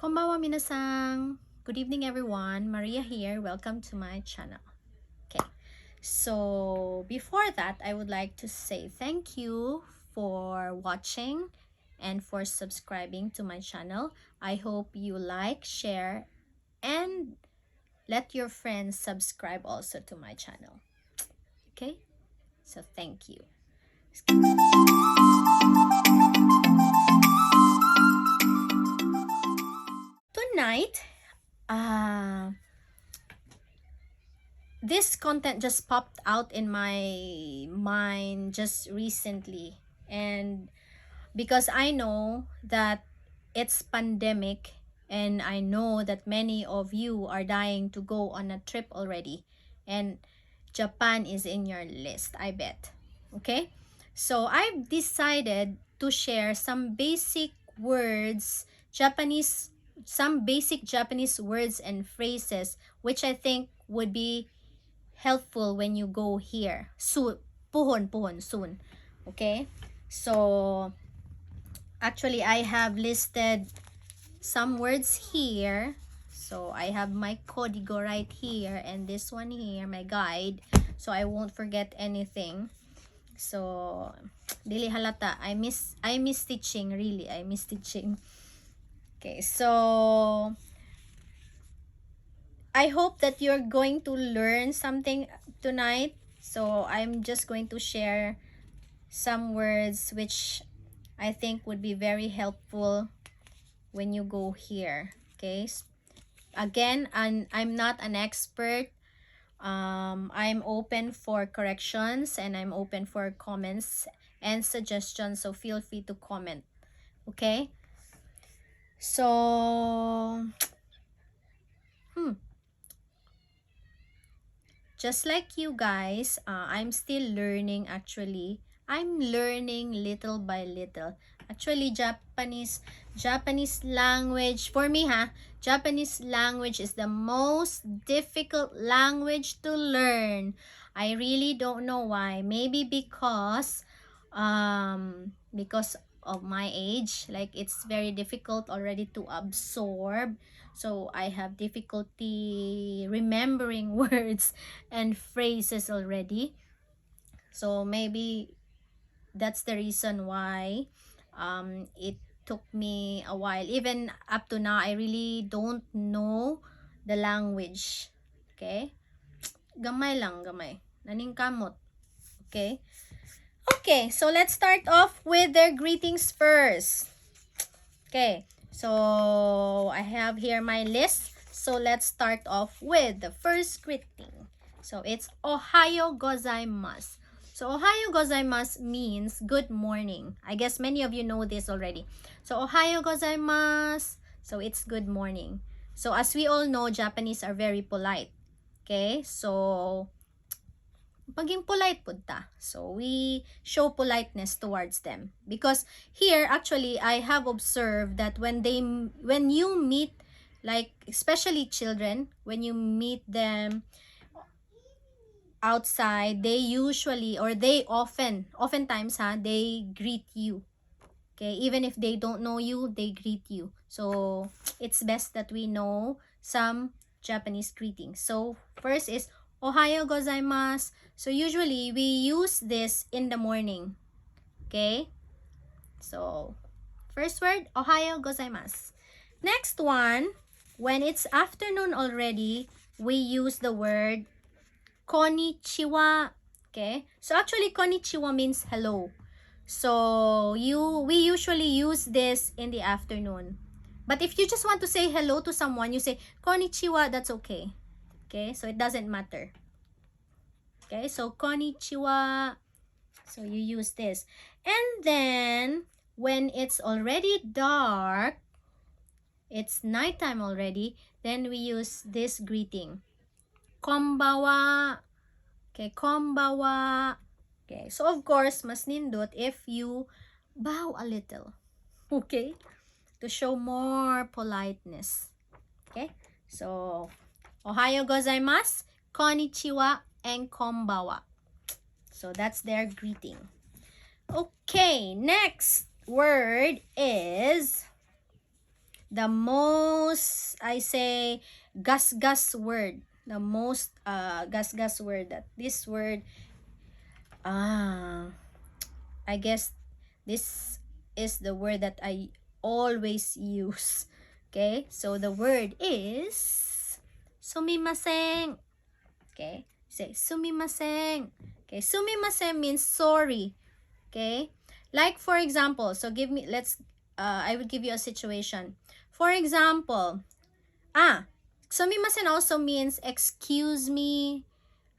Konbanwa minasan. Good evening everyone. Maria here. Welcome to my channel. Okay. So before that, I would like to say thank you for watching and for subscribing to my channel. I hope you like, share, and let your friends subscribe also to my channel. Okay? So thank you. Tonight, this content just popped out in my mind just recently, and because I know that it's pandemic, and I know that many of you are dying to go on a trip already, and Japan is in your list, I bet. Okay, so I've decided to share some basic words, some basic Japanese words and phrases which I think would be helpful when you go here soon. Puhon soon. Okay, so actually I have listed some words here. So I have my código right here, and this one here, my guide, so I won't forget anything. So dili halata, I miss teaching, really. I miss teaching. Okay, so I hope that you're going to learn something tonight. So I'm just going to share some words which I think would be very helpful when you go here. Okay, again, I'm not an expert. I'm open for corrections, and I'm open for comments and suggestions, so feel free to comment. Okay, so just like you guys, I'm still learning. Actually, I'm learning little by little. Actually, Japanese language, for me Japanese language is the most difficult language to learn. I really don't know why. Maybe because of my age, like it's very difficult already to absorb. So I have difficulty remembering words and phrases already. So maybe that's the reason why it took me a while. Even up to now, I really don't know the language. Okay? Gamay lang, gamay. Naning kamot. Okay? Okay, so let's start off with their greetings first. Okay, so I have here my list. So let's start off with the first greeting. So it's Ohayo gozaimasu. So Ohayo gozaimasu means good morning. I guess many of you know this already. So Ohayo gozaimasu. So it's good morning. So as we all know, Japanese are very polite. Okay, so maging polite po ta. So we show politeness towards them, because here actually I have observed that when you meet, like especially children, when you meet them outside, they usually, or they oftentimes they greet you. Okay, even if they don't know you, they greet you. So it's best that we know some Japanese greetings. So first is Ohayo gozaimasu. So usually we use this in the morning. Okay? So first word, Ohayo gozaimasu. Next one, when it's afternoon already, we use the word konnichiwa. Okay? So actually konnichiwa means hello. So we usually use this in the afternoon. But if you just want to say hello to someone, you say konnichiwa, that's okay. Okay, so it doesn't matter. Okay, so konnichiwa. So you use this. And then when it's already dark, it's nighttime already, then we use this greeting. Konbawa. Okay, konbawa. Okay, so of course, mas nindot if you bow a little. Okay, to show more politeness. Okay, so Ohayo gozaimasu, konnichiwa, and konbawa. So that's their greeting. Okay, next word is the most, I say, gas word. The most gas word, that this word, I guess this is the word that I always use. Okay, so the word is sumimasen. Okay, say sumimasen. Okay, sumimasen means sorry. Okay, like for example, so I will give you a situation. For example, sumimasen also means excuse me,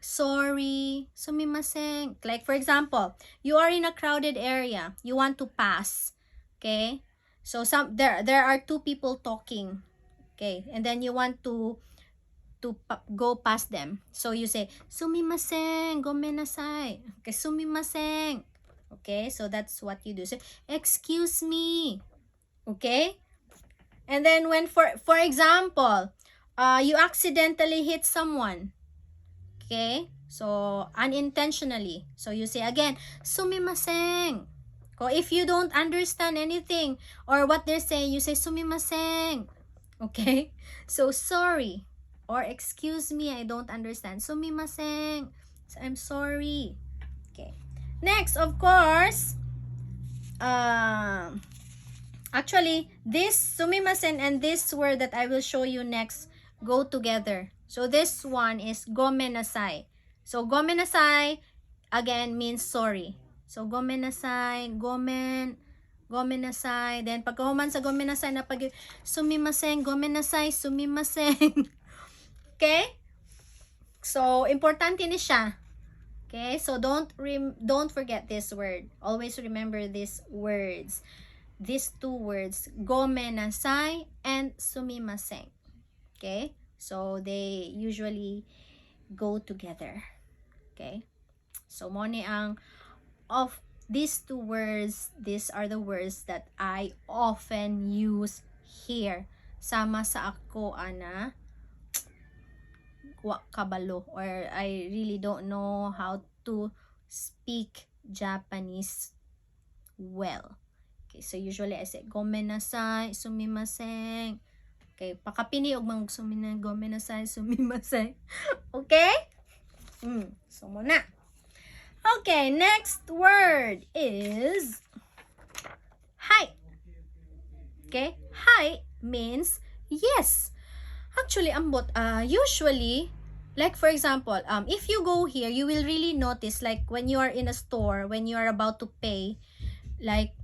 sorry, sumimasen. Like for example, you are in a crowded area, you want to pass. Okay, so there are two people talking. Okay, and then you want to go past them. So you say sumimasen, gomenasai. Okay, sumimasen. Okay, so that's what you do. So excuse me. Okay, and then when for example, you accidentally hit someone. Okay, so unintentionally, so you say again sumimasen. Or if you don't understand anything or what they're saying, you say sumimasen. Okay, so sorry or excuse me, I don't understand, sumimasen, so I'm sorry. Okay, next, of course, actually, this sumimasen and this word that I will show you next go together. So this one is gomenasai. So gomenasai again means sorry. So gomenasai, gomenasai. Then pagkahuman sa gomenasai na pag sumimasen, gomenasai, sumimasen. Okay? So importante ni siya. Okay? So don't forget this word. Always remember these words. These two words, gomenasai and sumimasen. Okay, so they usually go together. Okay, so mo ni ang of these two words, these are the words that I often use here. Sama sa ako ana wa kabalo, or I really don't know how to speak Japanese well. Okay, so usually I say gomenasai, sumimasen. Okay, pakapini og mang gomenasai, sumimasen. Okay? So muna. Okay, next word is hi. Okay? Hi means yes. Actually, ambot, usually, like for example, if you go here, you will really notice, like when you are in a store, when you are about to pay, like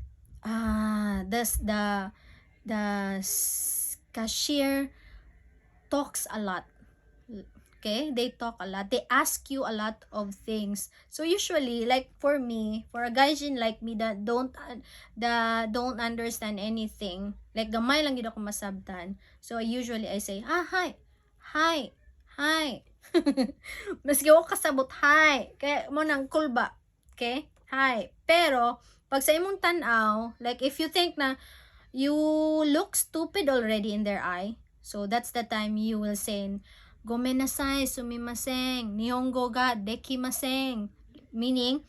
the cashier talks a lot. Okay, they talk a lot, they ask you a lot of things. So usually, like for me, for a gaijin like me that don't understand anything, like gamay lang gid ako masabtan, so usually I say hi. Mas gawa kasabot hi, kaya mo nang cool ba. Okay, hi. Pero pag sa imong tan-aw, like if you think na you look stupid already in their eye, so that's the time you will say gomenasai, sumimasen, Nihonngo ga dekimasen, meaning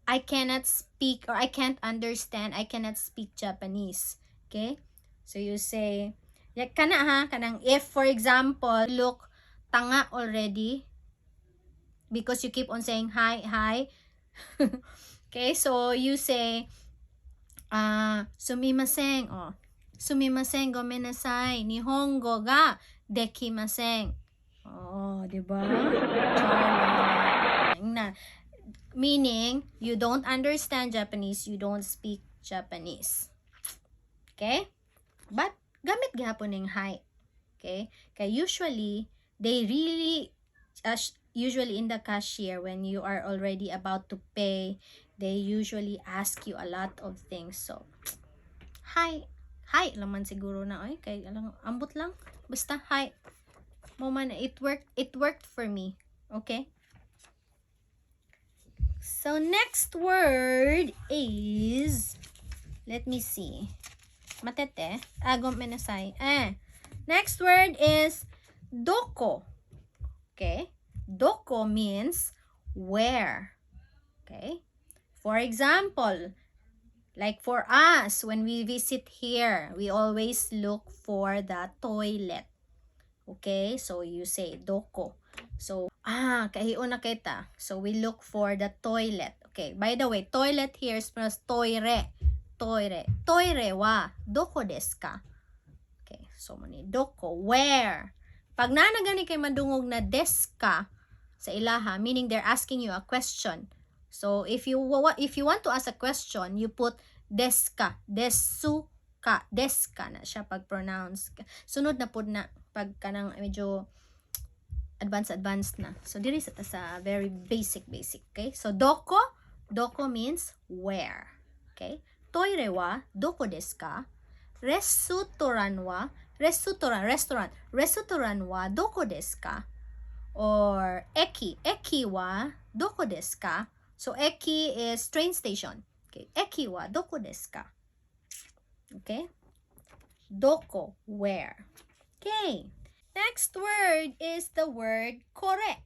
I cannot speak or I can't understand, I cannot speak Japanese. Okay, so you say kanang if for example look tanga already because you keep on saying hi. Okay, so you say sumimasen, sumimasen, gomenasai, Nihonngo ga dekimasen. Oh, diba? Na, meaning, you don't understand Japanese, you don't speak Japanese. Okay? But, gamit gihapon ng hi. Okay? Kaya usually, they really, usually in the cashier, when you are already about to pay, they usually ask you a lot of things. So, hi laman siguro na, ay, kay ambot lang. Basta, hi. Moment, it worked for me. Okay, so next word is, let me see, matete, gomenasai. Next word is doko. Okay, doko means where. Okay, for example, Like for us, when we visit here, we always look for the toilet. Okay, so you say doko. So, kahiyon na kita. So, we look for the toilet. Okay, by the way, toilet here is pronounced toire. Toire. Toire wa doko desu ka? Okay, so mani doko, where? Pag nanagani kay madungog na desu ka sa ilaha, meaning they're asking you a question. So, if you want to ask a question, you put desu ka, desu ka na siya pag-pronounce. Sunod na pud na pag kanang medyo advanced na. So, diri sa very basic. Okay? So, doko means where. Okay? Toire wa doko desu ka? Restaurant wa doko desu ka? Or eki wa doko desu ka? So, eki is train station. Okay, eki wa doko desu ka? Okay? Doko, where? Okay. Next word is the word kore.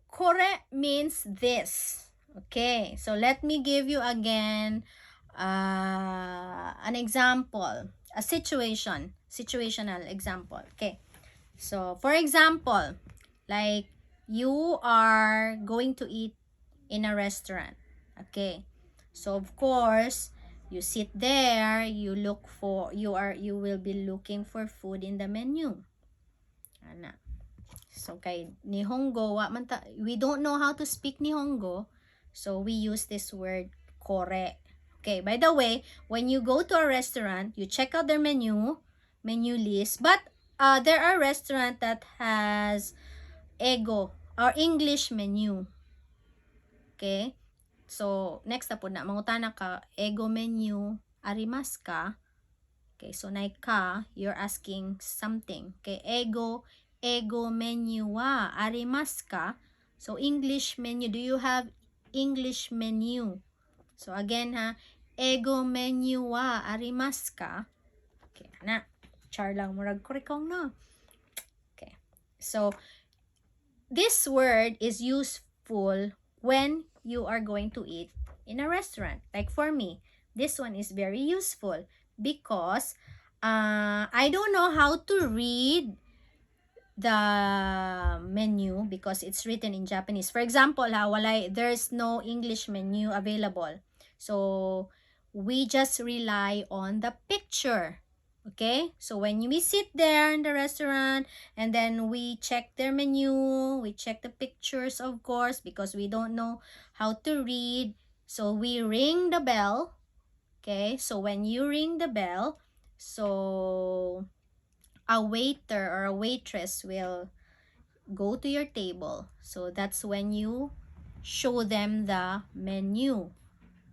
Kore means this. Okay, so let me give you again an example, a situational example. Okay, so for example, like you are going to eat in a restaurant. Okay, so of course you sit there, you will be looking for food in the menu. Ana. So kay Nihonngo, we don't know how to speak Nihonngo, so we use this word kore. Okay, by the way, when you go to a restaurant, you check out their menu list, but there are restaurants that has ego or English menu. Okay? So, next na po na, mangutana ka, ego menu, arimasu ka? Okay, so na ka, you're asking something. Okay, ego menu wa arimasu ka? So, English menu, do you have English menu? So, again ha, ego menu wa arimasu ka? Okay, na. Char lang, murag korikong na. Okay, so, this word is useful when you are going to eat in a restaurant. Like for me, this one is very useful because I don't know how to read the menu because it's written in Japanese. For example, there's no English menu available. So, we just rely on the picture. Okay, so when we sit there in the restaurant and then we check their menu, we check the pictures, of course, because we don't know how to read. So we ring the bell. Okay, so when you ring the bell, so a waiter or a waitress will go to your table. So that's when you show them the menu.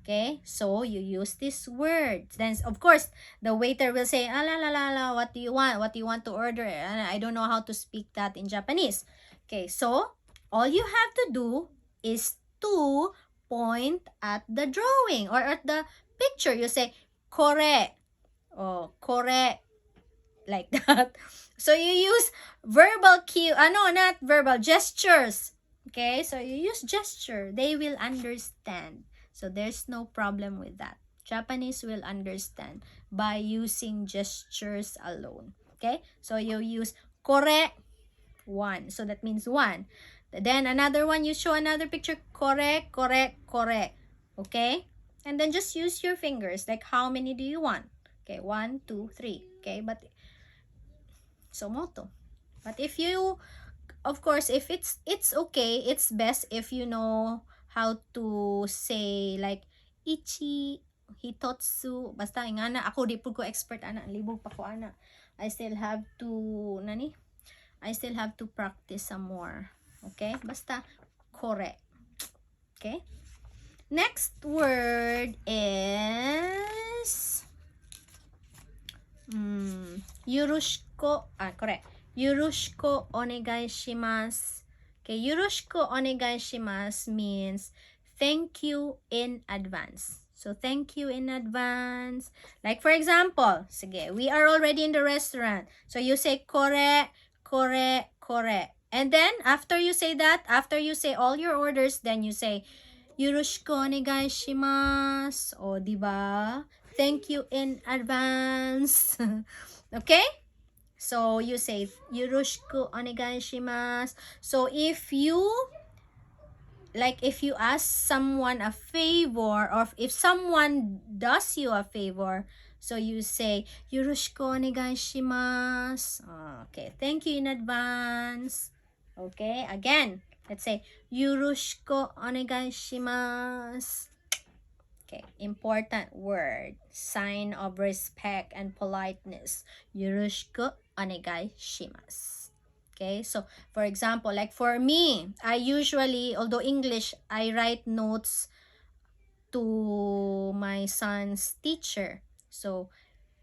Okay, so you use this word. Then, of course, the waiter will say, what do you want? What do you want to order? And I don't know how to speak that in Japanese. Okay, so all you have to do is to point at the drawing or at the picture. You say, kore. Oh, kore. Like that. So you use verbal cue. Not verbal, gestures. Okay, so you use gesture. They will understand. So there's no problem with that. Japanese will understand by using gestures alone. Okay? So you use kore, one. So that means one. Then another one, you show another picture, kore. Okay? And then just use your fingers. Like how many do you want? Okay, 1, 2, 3. Okay? But so moto. But if you, of course, if it's okay, it's best if you know how to say like ichi, hitotsu, basta nga na ako di pud ko expert ana, libog pa ko ana. I still have to practice some more. Okay? Basta kore. Okay? Next word is Yorushiko. Correct. Yorushiko onegai shimasu. Okay, Yorushiko onegai shimasu means thank you in advance. So, thank you in advance. Like, for example, sige, we are already in the restaurant. So, you say, kore. And then, after you say that, after you say all your orders, then you say, Yoroshiku onegai shimasu. O, diba? Thank you in advance. Okay? So, you say, Yoroshiku onegai shimasu. So, if you ask someone a favor, or if someone does you a favor, so you say, Yoroshiku onegai shimasu. Okay, thank you in advance. Okay, again, let's say, Yoroshiku onegai shimasu. Okay, important word, sign of respect and politeness. Yoroshiku onegai shimasu. Okay, so for example, like for me, I usually, although English, I write notes to my son's teacher. So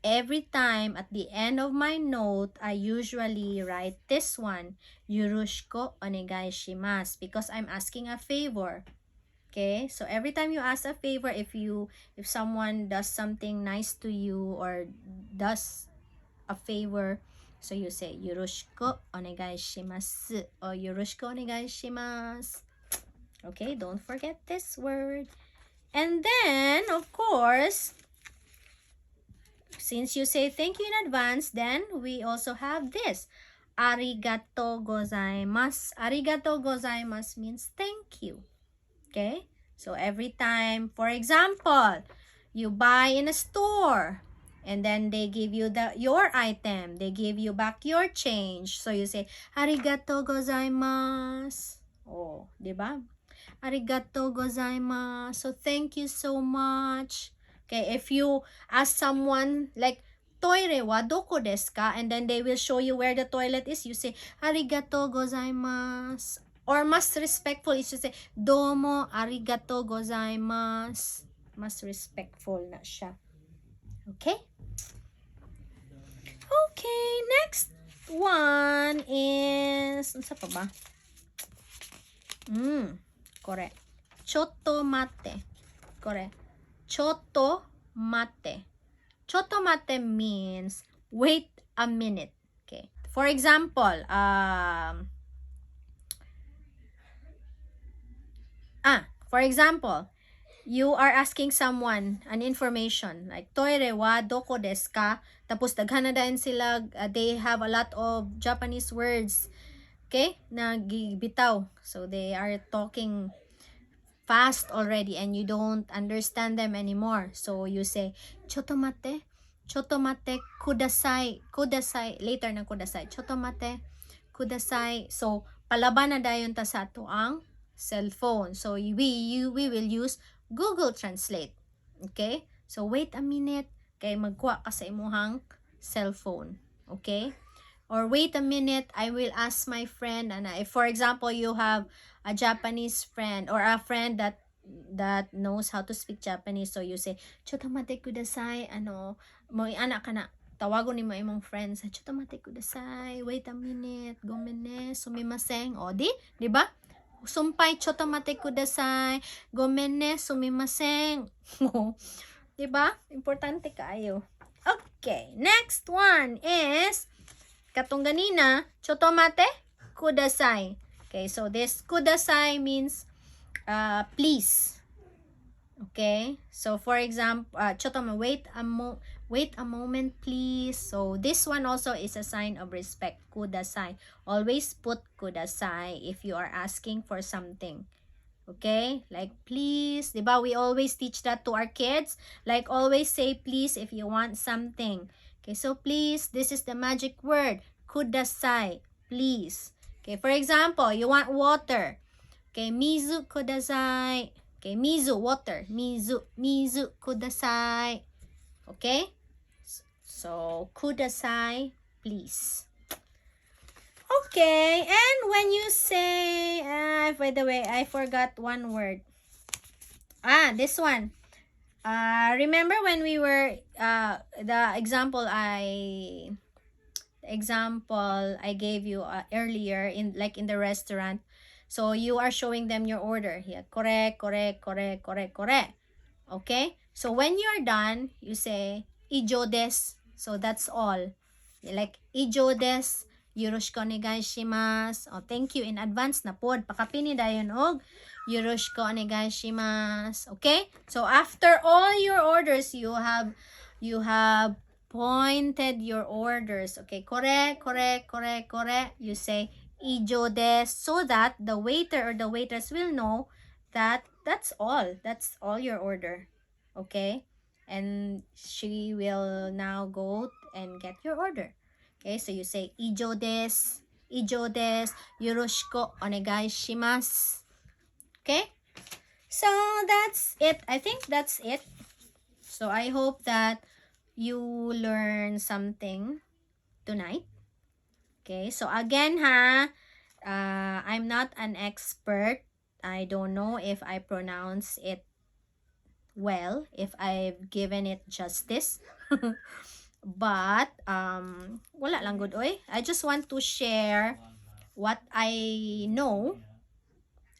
every time at the end of my note, I usually write this one, Yoroshiku onegai shimasu, because I'm asking a favor. Okay, so every time you ask a favor, if someone does something nice to you or does a favor, so you say Yoroshiku onegai shimasu or Yoroshiku onegai shimasu. Okay, don't forget this word. And then, of course, since you say thank you in advance, then we also have this. Arigatou gozaimasu. Arigatou gozaimasu means thank you. Okay? So every time, for example, you buy in a store and then they give you your item, they give you back your change. So you say, Arigatou gozaimasu. Oh, diba? Arigatou gozaimasu. So thank you so much. Okay, if you ask someone like, toire wa doko desu ka? And then they will show you where the toilet is. You say, Arigatou gozaimasu. Or mas respectful is to say, domo arigatou gozaimasu. Mas respectful na siya. Okay? Okay, next one is, ano pa ba? Correct. Chotto mate. Correct. Chotto mate. Chotto mate means wait a minute. Okay. For example, you are asking someone an information like toire wa doko desu ka? Tapos daghan na dayon sila, they have a lot of Japanese words, okay, na gibitaw. So they are talking fast already and you don't understand them anymore. So you say, Chotto mate kudasai. Kudasai, later na kudasai. Chotto mate kudasai. So palaban na dayon ta sa ato ang cellphone. So we will use Google Translate. Okay? So wait a minute kay magkuha ka sa imuhang cellphone. Okay? Or wait a minute, I will ask my friend. And if for example you have a Japanese friend or a friend that knows how to speak Japanese, so you say, Chotto mate kudasai. Ano, mo anak ka na, tawagon ni mo imong friends, Chotto mate kudasai, wait a minute, gomenne, sumimasen. O di ba? Sumpay, Chotto mate kudasai, gomenne, sumimasen. Di ba? Importante kaayo. Okay, next one is katong ganina, Chotto mate kudasai. Okay, so this kudasai means please. Okay, so for example, Chotto mate, wait a moment please. So this one also is a sign of respect, kudasai. Always put kudasai if you are asking for something. Okay, like please, diba? We always teach that to our kids. Like always say please if you want something. Okay, so please, this is the magic word, kudasai, please. Okay, for example, you want water. Okay, mizu kudasai. Okay, mizu, water. Mizu kudasai. Okay? So, kudasai, please. Okay, and when you say, by the way, I forgot one word. This one. Remember when we were, the example I gave you earlier in the restaurant. So you are showing them your order. Yeah, correct. Okay? So when you're done, you say ijo desu. So that's all. Like ijo desu. Yoroshiku onegaishimasu. Oh, thank you in advance na pod. Pakapini dayon og yoroshiku onegaishimasu. Okay? So after all your orders, you have pointed your orders. Okay, correct. You say ijo desu, so that the waiter or the waitress will know that that's all your order. Okay? And she will now go and get your order. Okay, so you say ijo desu, yoroshiku onegai shimasu. Okay? So that's it. I think that's it. So I hope that you learn something tonight. Okay, so again I'm not an expert. I don't know if I pronounce it well, if I've given it justice. But wala lang good oy. I just want to share what I know,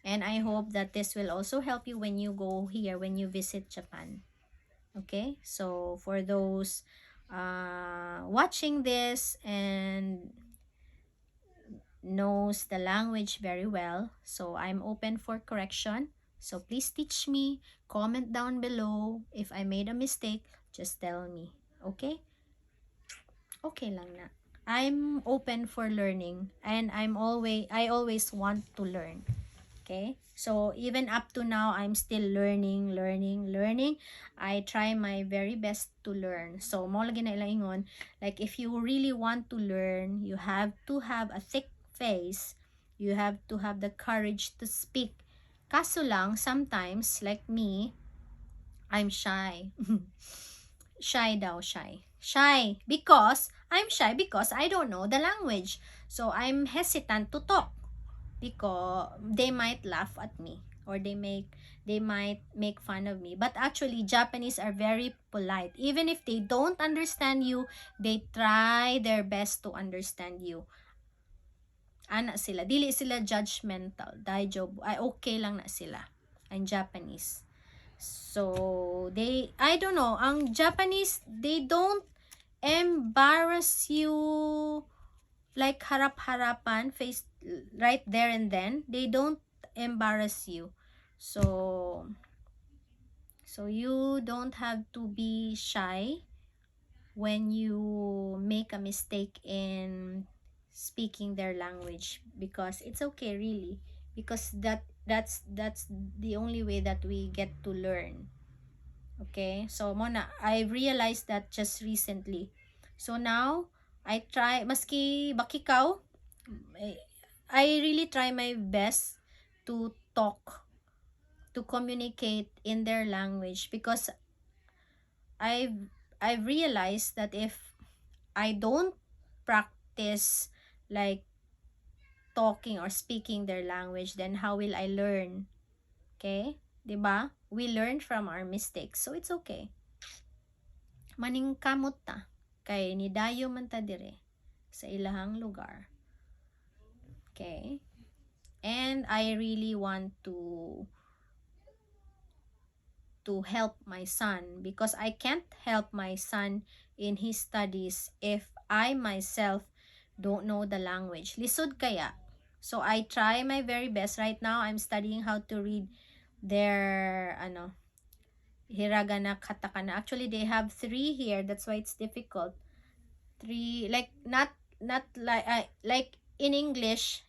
and I hope that this will also help you when you go here, when you visit Japan. Okay, so for those watching this and knows the language very well, so I'm open for correction. So please teach me, comment down below. If I made a mistake, just tell me. Okay? Okay lang na. I'm open for learning, and I always want to learn. Okay? So even up to now, I'm still learning. I try my very best to learn. So mo lagi na ilaingon, like if you really want to learn, you have to have a thick face. You have to have the courage to speak. Kaso lang, sometimes, like me, I'm shy. Shy because I don't know the language. So I'm hesitant to talk because they might laugh at me, or they might make fun of me. But actually, Japanese are very polite. Even if they don't understand you, they try their best to understand you. Ana sila, dili sila judgmental. Daijoubu, ay okay lang na sila. Ang Japanese. So I don't know, ang Japanese, they don't embarrass you like harap-harapan, face right there and then. They don't embarrass you. So you don't have to be shy when you make a mistake in speaking their language, because it's okay, really, because that's the only way that we get to learn. Okay, so mona, I realized that just recently. So now I try, maski bakikaw, I really try my best to talk, to communicate in their language, because I've realized that if I don't practice like talking or speaking their language, then how will I learn? Okay? 'Di ba? We learn from our mistakes. So it's okay. Maningkamot ta kay nidayo man ta dire sa ilahang lugar. Okay? And I really want to help my son, because I can't help my son in his studies if I myself don't know the language. Lisod kaya. So I try my very best. Right now, I'm studying how to read their hiragana, katakana. Actually, they have 3 here. That's why it's difficult. 3, like not like in English,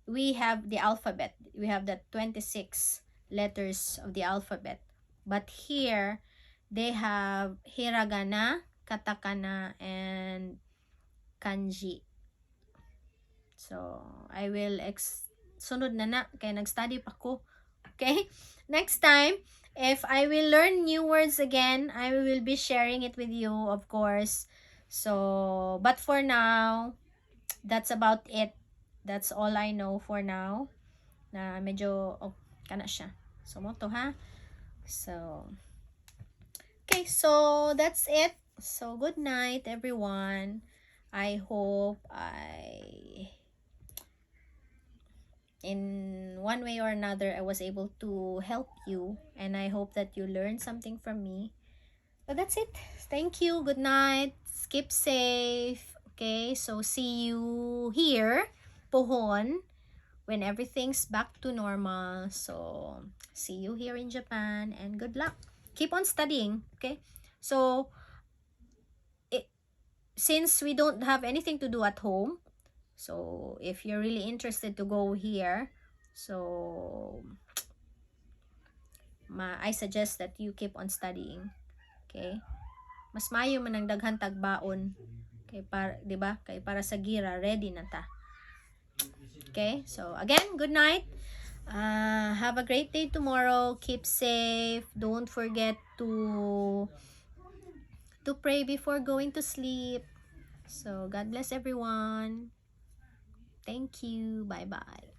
we have the alphabet. We have the 26 letters of the alphabet. But here, they have hiragana, katakana, and kanji. So, I will sunod na kaya nag-study pa ko. Okay? Next time, if I will learn new words again, I will be sharing it with you, of course. So, but for now, that's about it. That's all I know for now. Na medyo, kana siya. So, mo to ha. So, okay, so that's it. So, good night, everyone. I hope in one way or another, I was able to help you, and I hope that you learned something from me. But that's it. Thank you. Good night. Keep safe. Okay, so see you here, pohon, when everything's back to normal. So see you here in Japan, and good luck. Keep on studying, okay? So since we don't have anything to do at home, so if you're really interested to go here, so I suggest that you keep on studying. Okay? Mas maayo man ang daghan tagbaon. Okay, para, 'di ba? Kay para sa gira ready na ta. Okay? So again, good night. Have a great day tomorrow. Keep safe. Don't forget to pray before going to sleep. So God bless everyone. Thank you. Bye-bye.